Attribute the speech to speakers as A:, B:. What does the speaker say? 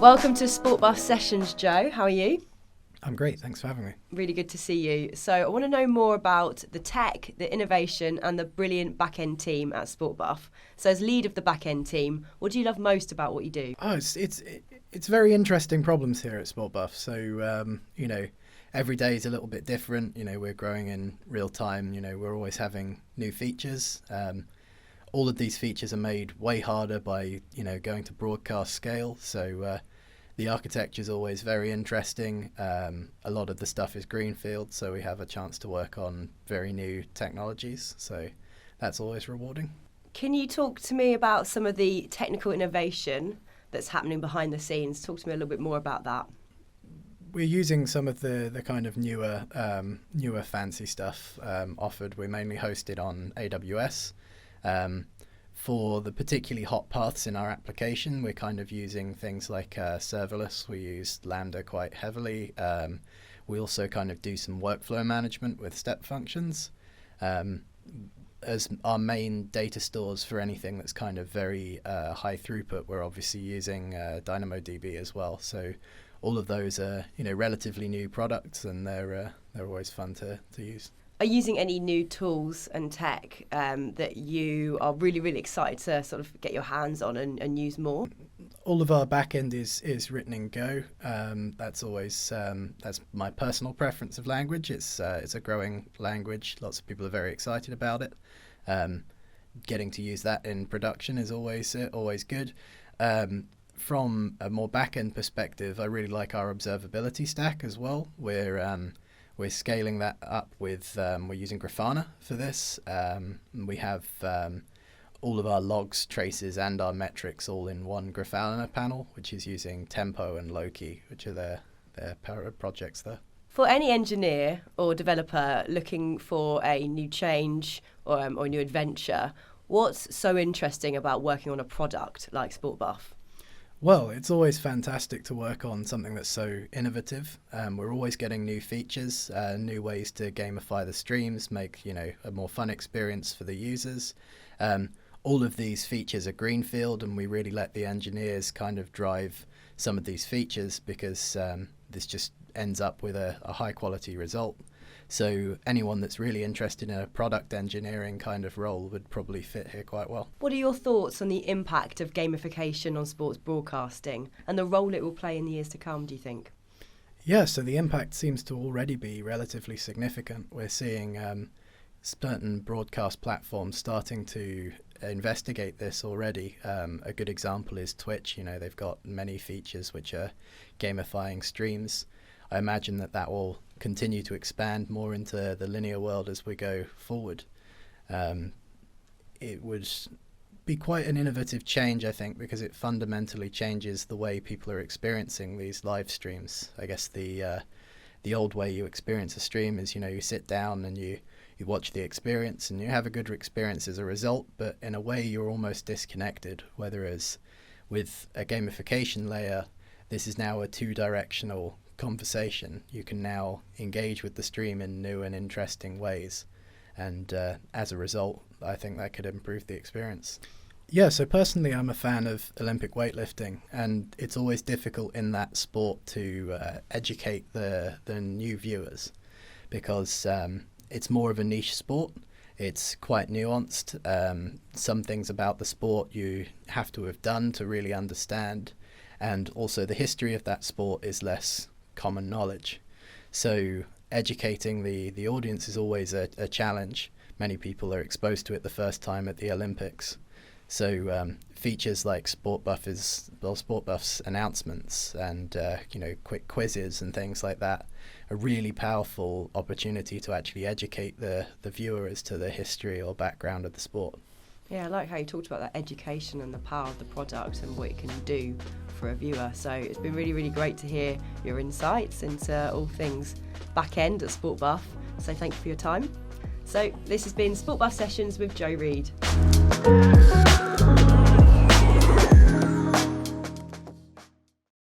A: Welcome to Sport Buff Sessions, Joe. How are you?
B: I'm great, thanks for having me.
A: Really good to see you. So I want to know more about the tech, the innovation and the brilliant back-end team at Sport Buff. So as lead of the back-end team, what do you love most about what you do?
B: It's very interesting problems here at Sport Buff. So, every day is a little bit different. We're growing in real time. We're always having new features. All of these features are made way harder by, going to broadcast scale. So the architecture is always very interesting. A lot of the stuff is greenfield, so we have a chance to work on very new technologies. So that's always rewarding.
A: Can you talk to me about some of the technical innovation that's happening behind the scenes? Talk to me a little bit more about that.
B: We're using some of the kind of newer fancy stuff offered. We're mainly hosted on AWS. For the particularly hot paths in our application, we're kind of using things like serverless. We use Lambda quite heavily. We also kind of do some workflow management with step functions. As our main data stores for anything that's kind of very high throughput, we're obviously using DynamoDB as well. So all of those are relatively new products, and they're always fun to use.
A: Are you using any new tools and tech that you are really, really excited to sort of get your hands on and use more?
B: All of our backend is written in Go. That's always that's my personal preference of language. It's a growing language. Lots of people are very excited about it. Getting to use that in production is always good. From a more backend perspective, I really like our observability stack as well. We're scaling that up with, we're using Grafana for this. We have all of our logs, traces, and our metrics all in one Grafana panel, which is using Tempo and Loki, which are their projects there.
A: For any engineer or developer looking for a new change or a new adventure, what's so interesting about working on a product like Sport Buff?
B: Well, it's always fantastic to work on something that's so innovative. We're always getting new features, new ways to gamify the streams, make a more fun experience for the users. All of these features are greenfield, and we really let the engineers kind of drive some of these features because this just ends up with a high quality result. So anyone that's really interested in a product engineering kind of role would probably fit here quite well.
A: What are your thoughts on the impact of gamification on sports broadcasting and the role it will play in the years to come, do you think?
B: Yeah, so the impact seems to already be relatively significant. We're seeing certain broadcast platforms starting to investigate this already. A good example is Twitch. They've got many features which are gamifying streams. I imagine that will continue to expand more into the linear world as we go forward. It would be quite an innovative change, I think, because it fundamentally changes the way people are experiencing these live streams. I guess the old way you experience a stream is, you sit down and you watch the experience and you have a good experience as a result, but in a way you're almost disconnected, whereas with a gamification layer, this is now a two-directional conversation. You can now engage with the stream in new and interesting ways, and as a result I think that could improve the experience. Yeah, so personally I'm a fan of Olympic weightlifting, and it's always difficult in that sport to educate the new viewers because it's more of a niche sport. It's quite nuanced. Some things about the sport you have to have done to really understand, and also the history of that sport is less common knowledge. So educating the audience is always a challenge. Many people are exposed to it the first time at the Olympics. So features like Sport Buff's announcements and quick quizzes and things like that a really powerful opportunity to actually educate the viewer as to the history or background of the sport.
A: Yeah, I like how you talked about that education and the power of the product and what it can do for a viewer. So it's been really, really great to hear your insights into all things back-end at Sport Buff. So thank you for your time. So this has been Sport Buff Sessions with Joe Reid.